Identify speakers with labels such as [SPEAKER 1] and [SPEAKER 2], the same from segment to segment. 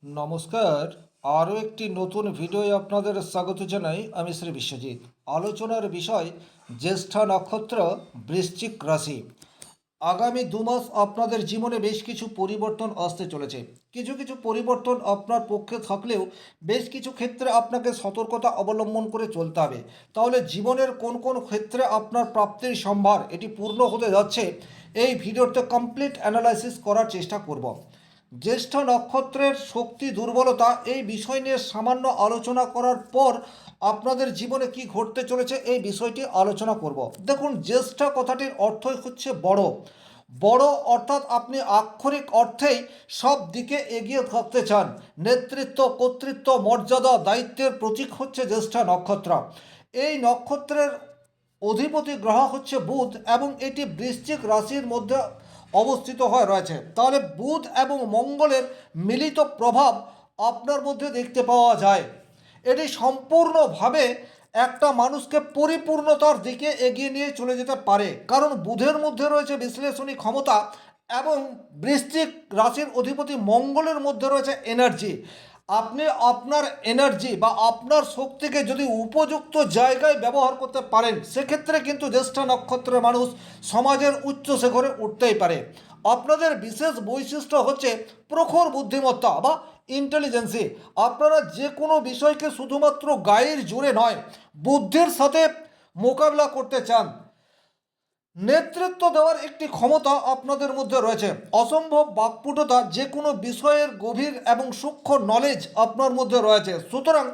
[SPEAKER 1] নমস্কার। আরও একটি নতুন ভিডিওয় আপনাদের স্বাগত জানাই। আমি শ্রী বিশ্বজিৎ। আলোচনার বিষয় জ্যেষ্ঠা নক্ষত্র, বৃশ্চিক রাশি। আগামী 2 মাস আপনাদের জীবনে বেশ কিছু পরিবর্তন আসতে চলেছে। কিছু কিছু পরিবর্তন আপনার পক্ষে থাকলেও বেশ কিছু ক্ষেত্রে আপনাকে সতর্কতা অবলম্বন করে চলতে হবে। তাহলে জীবনের কোন কোন ক্ষেত্রে আপনার প্রাপ্তির সম্ভার এটি পূর্ণ হতে যাচ্ছে, এই ভিডিওতে কমপ্লিট অ্যানালাইসিস করার চেষ্টা করব। জ্যেষ্ঠ নক্ষত্রের শক্তি দুর্বলতা এই বিষয় নিয়ে সামান্য আলোচনা করার পর আপনাদের জীবনে কি ঘটতে চলেছে এই বিষয়টি আলোচনা করব। দেখুন, জ্যেষ্ঠ কথাটির অর্থই হচ্ছে বড়। বড় অর্থাৎ আপনি আক্ষরিক অর্থেই সব দিকে এগিয়ে থাকতে চান। নেতৃত্ব, কর্তৃত্ব, মর্যাদা, দায়িত্বের প্রতীক হচ্ছে জ্যেষ্ঠ নক্ষত্র। এই নক্ষত্রের অধিপতি গ্রহ হচ্ছে বুধ এবং এটি বৃশ্চিক রাশির মধ্যে অবস্থিত হয়ে রয়েছে। তাহলে বুধ এবং মঙ্গলের মিলিত প্রভাব আপনার মধ্যে দেখতে পাওয়া যায়। এটি সম্পূর্ণভাবে একটা মানুষকে পরিপূর্ণতার দিকে এগিয়ে নিয়ে চলে যেতে পারে, কারণ বুধের মধ্যে রয়েছে বিশ্লেষণী ক্ষমতা এবং বৃশ্চিক রাশির অধিপতি মঙ্গলের মধ্যে রয়েছে এনার্জি। আপনি আপনার এনার্জি বা আপনার শক্তিকে যদি উপযুক্ত জায়গায় ব্যবহার করতে পারেন, সেক্ষেত্রে কিন্তু জ্যেষ্ঠ নক্ষত্রের মানুষ সমাজের উচ্চ শিখরে উঠতেই পারে। আপনাদের বিশেষ বৈশিষ্ট্য হচ্ছে প্রখর বুদ্ধিমত্তা বা ইন্টেলিজেন্সি। আপনারা যে কোনো বিষয়কে শুধুমাত্র গায়ের জোরে নয়, বুদ্ধির সাথে মোকাবিলা করতে চান। নেতৃত্ব দেওয়ার একটি ক্ষমতা আপনাদের মধ্যে রয়েছে। অসম্ভব বাকপটুতা, যে কোনো বিষয়ের গভীর এবং সূক্ষ্ম নলেজ আপনার মধ্যে রয়েছে। সুতরাং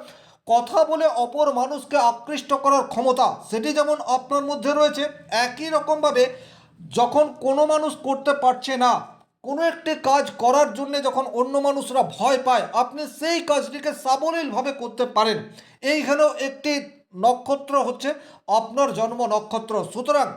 [SPEAKER 1] কথা বলে অপর মানুষকে আকৃষ্ট করার ক্ষমতা সেটি যেমন আপনার মধ্যে রয়েছে, একই রকমভাবে যখন কোনো মানুষ করতে পারছে না, কোনো একটি কাজ করার জন্য যখন অন্য মানুষরা ভয় পায়, আপনি সেই কাজটিকে সাবলীলভাবে করতে পারেন। এইখানেও একটি নক্ষত্র হচ্ছে আপনার জন্ম নক্ষত্র। সুতরাং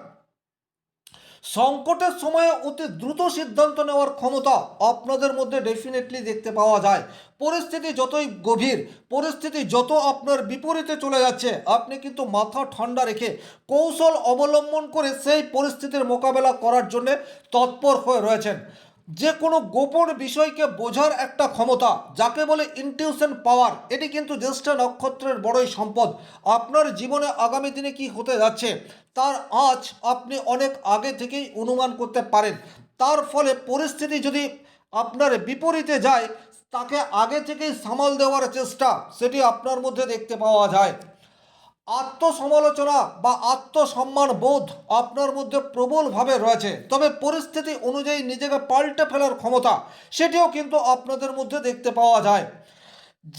[SPEAKER 1] সংকটের সময়ে অতি দ্রুত সিদ্ধান্ত নেওয়ার ক্ষমতা আপনাদের মধ্যে ডেফিনেটলি দেখতে পাওয়া যায়। পরিস্থিতি যতই গভীর, পরিস্থিতি যত আপনার বিপরীতে চলে যাচ্ছে, আপনি কিন্তু মাথা ঠান্ডা রেখে কৌশল অবলম্বন করে সেই পরিস্থিতির মোকাবেলা করার জন্য তৎপর হয়ে রয়েছেন। যে কোনো গোপন বিষয়কে বোঝার একটা ক্ষমতা, যাকে বলে ইনটিউশন পাওয়ার, এটি কিন্তু জ্যেষ্ঠ নক্ষত্রের বড়ই সম্পদ। আপনার জীবনে আগামী দিনে কি হতে যাচ্ছে তার আজ আপনি অনেক আগে থেকেই অনুমান করতে পারেন। তার ফলে পরিস্থিতি যদি আপনার বিপরীতে যায়, তাকে আগে থেকেই সামাল দেওয়ার চেষ্টা সেটি আপনার মধ্যে দেখতে পাওয়া যায়। আত্মসমালোচনা বা আত্মসম্মান বোধ আপনার মধ্যে প্রবলভাবে রয়েছে, তবে পরিস্থিতি অনুযায়ী নিজেকে পাল্টে ফেলার ক্ষমতা সেটিও কিন্তু আপনাদের মধ্যে দেখতে পাওয়া যায়।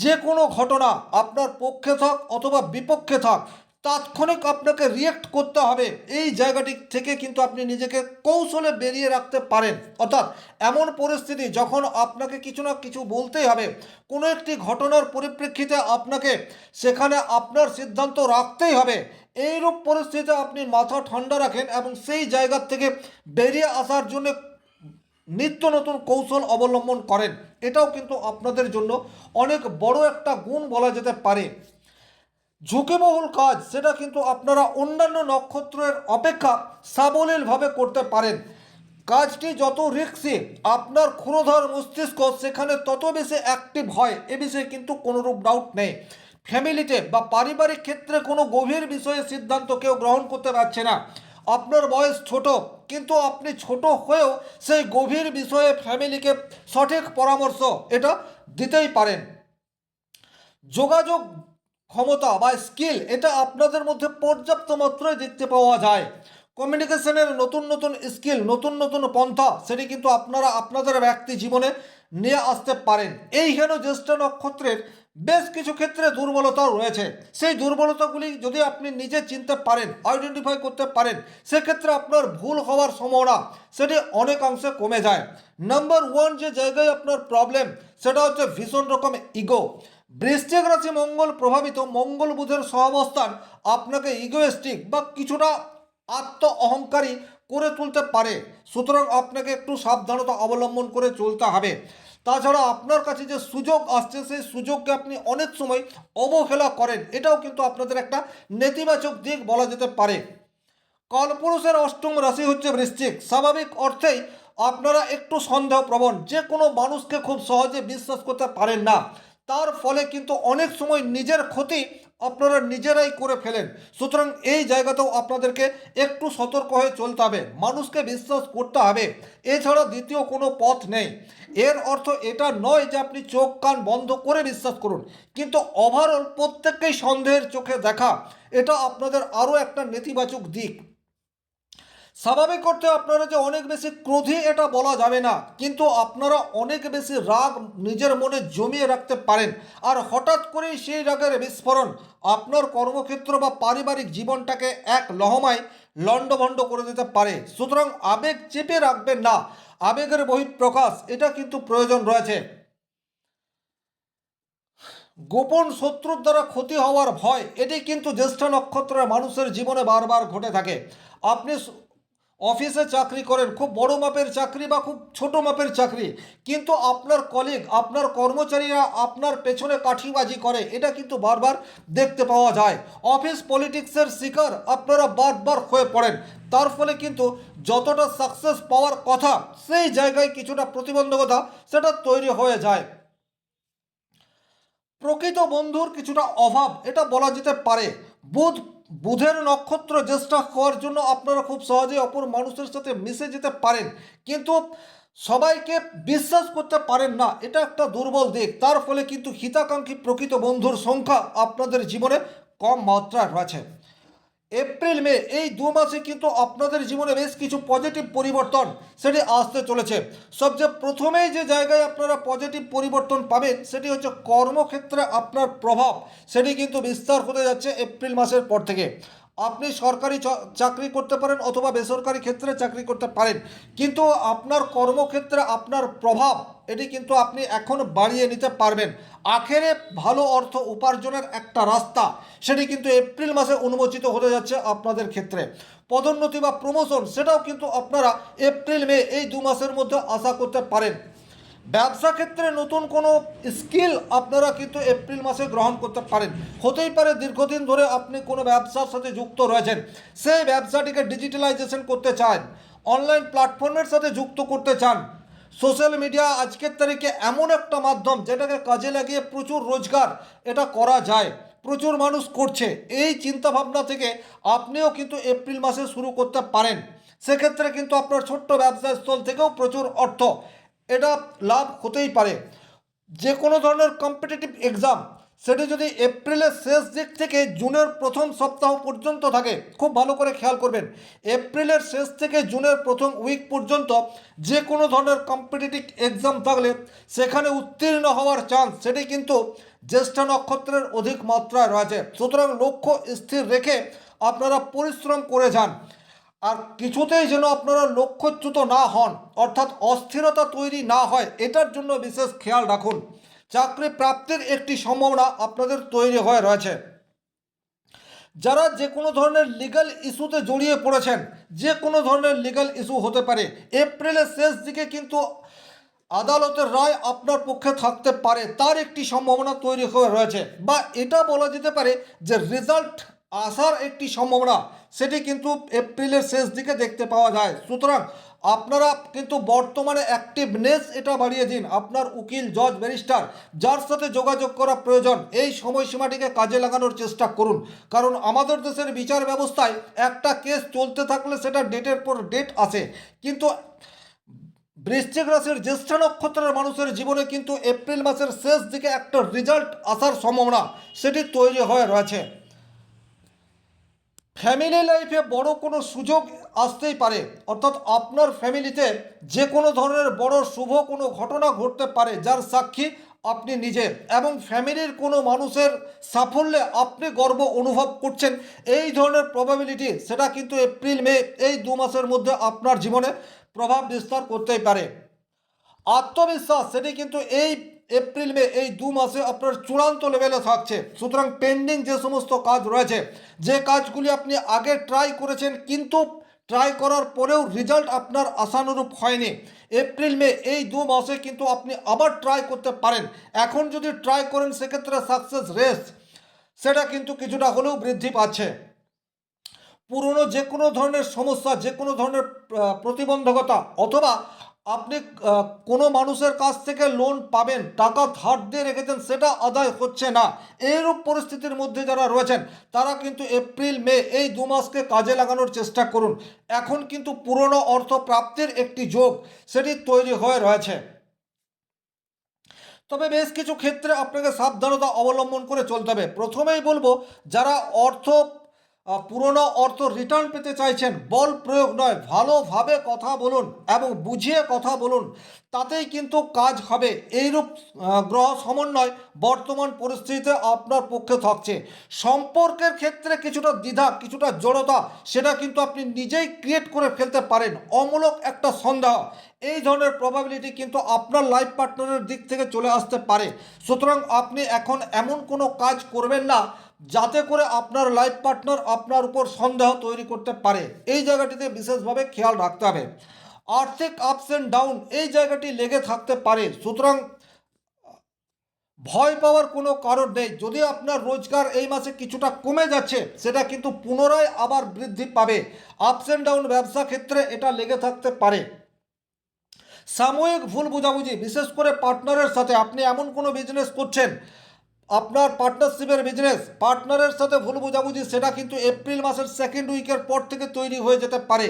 [SPEAKER 1] যে কোনো ঘটনা আপনার পক্ষে থাক অথবা বিপক্ষে থাক, তাৎক্ষণিক আপনাকে রিয়েক্ট করতে হবে। এই জায়গাটি থেকে কিন্তু আপনি নিজেকে কৌশলে বেরিয়ে রাখতে পারেন। অর্থাৎ এমন পরিস্থিতি যখন আপনাকে কিছু না কিছু বলতেই হবে, কোনো একটি ঘটনার পরিপ্রেক্ষিতে আপনাকে সেখানে আপনার সিদ্ধান্ত রাখতেই হবে, এইরূপ পরিস্থিতিতে আপনি মাথা ঠান্ডা রাখেন এবং সেই জায়গা থেকে বেরিয়ে আসার জন্য নিত্য নতুন কৌশল অবলম্বন করেন। এটাও কিন্তু আপনাদের জন্য অনেক বড় একটা গুণ বলা যেতে পারে। ঝুঁকিবহুল কাজ সেটা কিন্তু আপনারা অন্যান্য নক্ষত্রের অপেক্ষা সাবলীলভাবে করতে পারেন। কাজটি যত রিস্কি, আপনার ক্ষুরধার মস্তিষ্ক সেখানে তত বেশি অ্যাক্টিভ হয়, এ বিষয়ে কিন্তু কোনোরূপ ডাউট নেই। ফ্যামিলিতে বা পারিবারিক ক্ষেত্রে কোনো গভীর বিষয়ে সিদ্ধান্ত কেউ গ্রহণ করতে পারছে না, আপনার বয়স ছোট, কিন্তু আপনি ছোট হয়েও সেই গভীর বিষয়ে ফ্যামিলিকে সঠিক পরামর্শ এটা দিতেই পারেন। যোগাযোগ ক্ষমতা বা স্কিল এটা আপনাদের মধ্যে পর্যাপ্ত মাত্রায় দেখতে পাওয়া যায়। কমিউনিকেশনের নতুন নতুন স্কিল, নতুন নতুন পন্থা সেটি কিন্তু আপনারা আপনাদের ব্যক্তি জীবনে নিয়ে আসতে পারেন। এইখানে জ্যেষ্ঠ নক্ষত্রের বেশ কিছু ক্ষেত্রে দুর্বলতাও রয়েছে। সেই দুর্বলতাগুলি যদি আপনি নিজে চিনতে পারেন, আইডেন্টিফাই করতে পারেন, সেক্ষেত্রে আপনার ভুল হওয়ার সম্ভাবনা সেটি অনেকাংশে কমে যায়। নাম্বার ওয়ান যে জায়গায় আপনার প্রবলেম সেটা হচ্ছে ভীষণ রকম ইগো। বৃশ্চিক রাশি মঙ্গল প্রভাবিত, মঙ্গল বুধের সহাবস্থান আপনাকে ইগোয়েস্টিক বা কিছুটা আত্ম অহংকারী করে তুলতে পারে। সুতরাং আপনাকে একটু সাবধানতা অবলম্বন করে চলতে হবে। তাছাড়া আপনার কাছে যে সুযোগ আসছে সেই সুযোগকে আপনি অনেক সময় অবহেলা করেন, এটাও কিন্তু আপনাদের একটা নেতিবাচক দিক বলা যেতে পারে। কালপুরুষের অষ্টম রাশি হচ্ছে বৃশ্চিক। স্বাভাবিক অর্থেই আপনারা একটু সন্দেহপ্রবণ, যে কোনো মানুষকে খুব সহজে বিশ্বাস করতে পারেন না। তার ফলে কিন্তু অনেক সময় নিজের ক্ষতি আপনারা নিজেরাই করে ফেলেন। সুতরাং এই জায়গাতেও আপনাদেরকে একটু সতর্ক হয়ে চলতে হবে, মানুষকে বিশ্বাস করতে হবে, এছাড়া দ্বিতীয় কোনো পথ নেই। এর অর্থ এটা নয় যে আপনি চোখ কান বন্ধ করে বিশ্বাস করুন, কিন্তু ওভারঅল প্রত্যেককেই সন্দেহের চোখে দেখা, এটা আপনাদের আরও একটা নেতিবাচক দিক। স্বাভাবিক অর্থে আপনারা যে অনেক বেশি ক্রোধী এটা বলা যাবে না, কিন্তু আপনারা অনেক বেশি রাগ নিজের মনে জমিয়ে রাখতে পারেন, আর হঠাৎ করেই সেই রাগের বিস্ফোরণ আপনার কর্মক্ষেত্র বা পারিবারিক জীবনটাকে এক লহমায় লণ্ডভণ্ড করে দিতে পারে। সুতরাং আবেগ চেপে রাখবেন না, আবেগের বহিঃপ্রকাশ এটা কিন্তু প্রয়োজন রয়েছে। গোপন শত্রুর দ্বারা ক্ষতি হওয়ার ভয় এটি কিন্তু জ্যেষ্ঠ নক্ষত্রের মানুষের জীবনে বারবার ঘটে থাকে। আপনি অফিসে চাকরি করেন, খুব বড় মাপের চাকরি বা খুব ছোট মাপের চাকরি, কিন্তু আপনার কলিগ, আপনার কর্মচারীরা আপনার পেছনে কাঠিবাজি করে, এটা কিন্তু বারবার দেখতে পাওয়া যায়। অফিস পলিটিক্সের শিকার আপনারা বারবার হয়ে পড়েন, তার ফলে কিন্তু যতটা সাকসেস পাওয়ার কথা সেই জায়গায় কিছুটা প্রতিবন্ধকতা সেটা তৈরি হয়ে যায়। প্রকৃত বন্ধুর কিছুটা অভাব এটা বলা যেতে পারে। বুধের নক্ষত্র জ্যেষ্ঠা হওয়ার জন্য আপনারা খুব সহজেই অপর মানুষের সাথে মিশে যেতে পারেন, কিন্তু সবাইকে বিশ্বাস করতে পারেন না, এটা একটা দুর্বল দিক। তার ফলে কিন্তু হিতাকাঙ্ক্ষী প্রকৃত বন্ধুর সংখ্যা আপনাদের জীবনে কম মাত্রায় রয়েছে। এপ্রিল মে এই 2 মাসে কিন্তু আপনাদের জীবনে বেশ কিছু পজিটিভ পরিবর্তন সেটি আসতে চলেছে। সবচেয়ে প্রথমেই যে জায়গায় আপনারা পজিটিভ পরিবর্তন পাবেন সেটি হচ্ছে কর্মক্ষেত্রে আপনার প্রভাব সেটি কিন্তু বিস্তার হতে যাচ্ছে এপ্রিল মাসের পর থেকে। আপনি সরকারি চাকরি করতে পারেন অথবা বেসরকারি ক্ষেত্রে চাকরি করতে পারেন, কিন্তু আপনার কর্মক্ষেত্রে আপনার প্রভাব এটি কিন্তু আপনি এখন বাড়িয়ে নিতে পারবেন। আখেরে ভালো অর্থ উপার্জনের একটা রাস্তা সেটি কিন্তু এপ্রিল মাসে উন্মোচিত হতে যাচ্ছে আপনাদের ক্ষেত্রে। পদোন্নতি বা প্রমোশন সেটাও কিন্তু আপনারা এপ্রিল মে এই 2 মাসের মধ্যে আশা করতে পারেন। ব্যবসা ক্ষেত্রে নতুন কোনো স্কিল আপনারা কিন্তু এপ্রিল মাসে গ্রহণ করতে পারেন। হতেই পারে দীর্ঘদিন ধরে আপনি কোনো ব্যবসার সাথে যুক্ত রয়েছেন, সেই ব্যবসাটিকে ডিজিটালাইজেশন করতে চান, অনলাইন প্ল্যাটফর্মের সাথে যুক্ত করতে চান। সোশ্যাল মিডিয়া আজকের তারিখে এমন একটা মাধ্যম যেটাকে কাজে লাগিয়ে প্রচুর রোজগার এটা করা যায়, প্রচুর মানুষ করছে। এই চিন্তাভাবনা থেকে আপনিও কিন্তু এপ্রিল মাসে শুরু করতে পারেন। সেক্ষেত্রে কিন্তু আপনার ছোট্ট ব্যবসা স্থল থেকেও প্রচুর অর্থ এটা লাভ হতেই পারে। যে কোনো ধরনের কম্পিটিটিভ এক্সাম সেটি যদি এপ্রিলের শেষ দিক থেকে জুনের প্রথম সপ্তাহ পর্যন্ত থাকে, খুব ভালো করে খেয়াল করবেন, এপ্রিলের শেষ থেকে জুনের প্রথম উইক পর্যন্ত যে কোনো ধরনের কম্পিটিটিভ এক্সাম থাকলে সেখানে উত্তীর্ণ হওয়ার চান্স সেটি কিন্তু জ্যেষ্ঠ নক্ষত্রের অধিক মাত্রায় রয়েছে। সুতরাং লক্ষ্য স্থির রেখে আপনারা পরিশ্রম করে যান, আর কিছুতেই যেন আপনারা লক্ষ্যচ্যুত না হন, অর্থাৎ অস্থিরতা তৈরি না হয়, এটার জন্য বিশেষ খেয়াল রাখুন। চাকরি প্রাপ্তির একটি সম্ভাবনা আপনাদের তৈরি হয়ে রয়েছে। যারা যে কোনো ধরনের লিগ্যাল ইস্যুতে জড়িয়ে পড়েছেন, যে কোনো ধরনের লিগ্যাল ইস্যু হতে পারে, এপ্রিলের শেষ দিকে কিন্তু আদালতের রায় আপনার পক্ষে থাকতে পারে, তার একটি সম্ভাবনা তৈরি হয়ে রয়েছে, বা এটা বলা যেতে পারে যে রেজাল্ট আসার একটি সম্ভাবনা সেটি কিন্তু এপ্রিলের শেষ দিকে দেখতে পাওয়া যায়। সুতরাং আপনারা কিন্তু বর্তমানে অ্যাক্টিভনেস এটা বাড়িয়ে দিন। আপনার উকিল, জজ, ব্যারিস্টার যার সাথে যোগাযোগ করা প্রয়োজন এই সময়সীমাটিকে কাজে লাগানোর চেষ্টা করুন, কারণ আমাদের দেশের বিচার ব্যবস্থায় একটা কেস চলতে থাকলে সেটা ডেটের পর ডেট আসে, কিন্তু বৃশ্চিক রাশির জ্যেষ্ঠ নক্ষত্রের মানুষের জীবনে কিন্তু এপ্রিল মাসের শেষ দিকে একটা রেজাল্ট আসার সম্ভাবনা সেটি তৈরি হয়ে রয়েছে। ফ্যামিলি লাইফে বড় কোনো সুযোগ আসতেই পারে, অর্থাৎ আপনার ফ্যামিলিতে যে কোনো ধরনের বড় শুভ কোনো ঘটনা ঘটতে পারে যার সাক্ষী আপনি নিজে, এবং ফ্যামিলির কোনো মানুষের সাফল্যে আপনি গর্ব অনুভব করছেন, এই ধরনের প্রবাবিলিটি সেটা কিন্তু এপ্রিল মে এই 2 মাসের মধ্যে আপনার জীবনে প্রভাব বিস্তার করতেই পারে। আত্মবিশ্বাস সেটি কিন্তু এই এপ্রিল মে এই 2 মাসে আপনার চূড়ান্ত লেভেলে থাকছে। সুতরাং পেন্ডিং যে সমস্ত কাজ রয়েছে, যে কাজগুলি আপনি আগে ট্রাই করেছেন কিন্তু ট্রাই করার পরেও রেজাল্ট আপনার আশানুরূপ হয়নি, এপ্রিল মে এই 2 মাসে কিন্তু আপনি আবার ট্রাই করতে পারেন। এখন যদি ট্রাই করেন সেক্ষেত্রে সাকসেস রেস সেটা কিন্তু কিছুটা হলেও বৃদ্ধি পাচ্ছে। পুরনো যে কোনো ধরনের সমস্যা, যে কোনো ধরনের প্রতিবন্ধকতা অথবা আপনি কোনো মানুষের কাছ থেকে লোন পাবেন, টাকা ধার দিয়ে রেখেছেন, সেটা আদায় হচ্ছে না, এইরূপ পরিস্থিতির মধ্যে যারা রয়েছেন তারা কিন্তু এপ্রিল মে এই 2 মাসকে কাজে লাগানোর চেষ্টা করুন। এখন কিন্তু পুরনো অর্থ প্রাপ্তির একটি যোগ সেটি তৈরি হয়ে রয়েছে। তবে বেশ কিছু ক্ষেত্রে আপনাকে সাবধানতা অবলম্বন করে চলতে হবে। প্রথমেই বলবো, যারা পুরনো অর্থ রিটার্ন পেতে চাইছেন, বল প্রয়োগ নয়, ভালোভাবে কথা বলুন এবং বুঝিয়ে কথা বলুন, তাতেই কিন্তু কাজ হবে। এইরূপ গ্রহ সমন্বয় বর্তমান পরিস্থিতিতে আপনার পক্ষে থাকছে। সম্পর্কের ক্ষেত্রে কিছুটা দ্বিধা, কিছুটা জড়তা, সেটা কিন্তু আপনি নিজেই ক্রিয়েট করে ফেলতে পারেন। অমূলক একটা সন্দেহ, এই ধরনের প্রবাবিলিটি কিন্তু আপনার লাইফ পার্টনারের দিক থেকে চলে আসতে পারে। সুতরাং আপনি এখন এমন কোনো কাজ করবেন না যাতে করে আপনার লাইফ পার্টনার আপনার উপর সন্দেহ তৈরি করতে পারে। এই জায়গাটিতে বিশেষভাবে খেয়াল রাখতে হবে। আর্থিক আপস অ্যান্ড ডাউন এই জায়গাটি লেগে থাকতে পারে, সুতরাং ভয় পাওয়ার কোনো কারণ নেই। যদি আপনার রোজগার এই মাসে কিছুটা কমে যাচ্ছে, সেটা কিন্তু পুনরায় আবার বৃদ্ধি পাবে। আপস অ্যান্ড ডাউন ব্যবসা ক্ষেত্রে এটা লেগে থাকতে পারে। সাময়িক ভুল বোঝাবুঝি, বিশেষ করে পার্টনারের সাথে, আপনি এমন কোনো বিজনেস করছেন, আপনার পার্টনারশিপের বিজনেস, পার্টনারের সাথে ভুল বোঝাবুঝি, সেটা কিন্তু এপ্রিল মাসের সেকেন্ড উইকের পর থেকে তৈরি হয়ে যেতে পারে,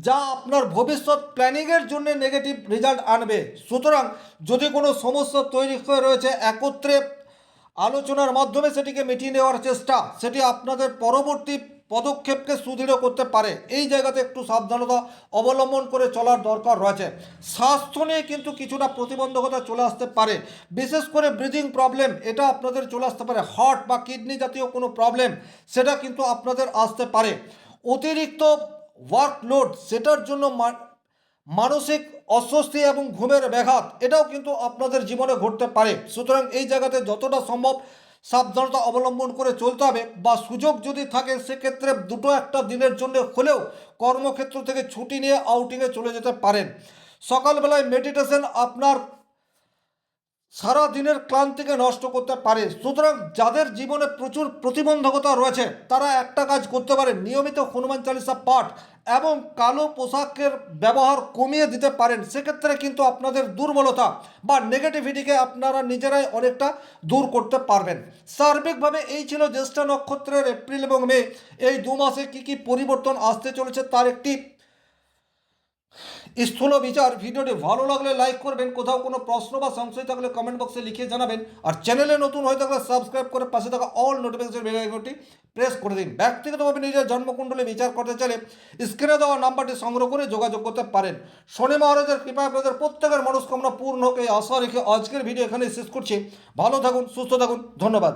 [SPEAKER 1] যা আপনার ভবিষ্যৎ প্ল্যানিংয়ের জন্য নেগেটিভ রেজাল্ট আনবে। সুতরাং যদি কোনো সমস্যা তৈরি হয়ে রয়েছে, একত্রে আলোচনার মাধ্যমে সেটিকে মিটিয়ে নেওয়ার চেষ্টা, সেটি আপনাদের পরবর্তী পদক্ষেপকে সুদৃঢ় করতে পারে। এই জায়গাতে একটু সাবধানতা অবলম্বন করে চলার দরকার রয়েছে। স্বাস্থ্য নিয়ে কিন্তু কিছুটা প্রতিবন্ধকতা চলে আসতে পারে, বিশেষ করে ব্রিদিং প্রবলেম, এটা আপনাদের চলে আসতে পারে। হার্ট বা কিডনি জাতীয় কোনো প্রবলেম, সেটা কিন্তু আপনাদের আসতে পারে। অতিরিক্ত ওয়ার্কলোড, সেটার জন্য মানসিক অস্বস্তি এবং ঘুমের ব্যাঘাত, এটাও কিন্তু আপনাদের জীবনে ঘটতে পারে। সুতরাং এই জায়গাতে যতটা সম্ভব সাবধানতা অবলম্বন করে চলতে হবে, বা সুযোগ যদি থাকে সেক্ষেত্রে দুটো একটা দিনের জন্য হলেও কর্মক্ষেত্র থেকে ছুটি নিয়ে আউটিংয়ে চলে যেতে পারেন। সকালবেলায় মেডিটেশন আপনার সারা দিনের ক্লান্তিকে নষ্ট করতে পারে। সুতরাং যাদের জীবনে প্রচুর প্রতিবন্ধকতা রয়েছে, তারা একটা কাজ করতে পারেন, নিয়মিত হনুমান চালিসা পাঠ এবং কালো পোশাকের ব্যবহার কমিয়ে দিতে পারেন। সেক্ষেত্রে কিন্তু আপনাদের দুর্বলতা বা নেগেটিভিটিকে আপনারা নিজেরাই অনেকটা দূর করতে পারবেন। সার্বিকভাবে এই ছিল জ্যেষ্ঠা নক্ষত্রের এপ্রিল এবং মে এই 2 মাসে কী কী পরিবর্তন আসতে চলেছে তার একটি স্থূল বিচার। ভিডিওটি ভালো লাগলে লাইক করবেন, কোথাও কোনো প্রশ্ন বা সংশয় থাকলে কমেন্ট বক্সে লিখে জানাবেন, আর চ্যানেলে নতুন হয়ে থাকলে সাবস্ক্রাইব করে পাশে থাকা অল নোটিফিকেশন বেল আইকনটি প্রেস করে দিন। ব্যক্তিগতভাবে নিজের জন্মকুণ্ডলী বিচার করতে চাইলে স্ক্রিনে দেওয়া নাম্বারটি সংগ্রহ করে যোগাযোগ করতে পারেন। শনি মহারাজের কৃপায় আপনাদের প্রত্যেকের মনস্কামনা পূর্ণ হোক এই আশা রেখে আজকের ভিডিও এখানে শেষ করছি। ভালো থাকুন, সুস্থ থাকুন, ধন্যবাদ।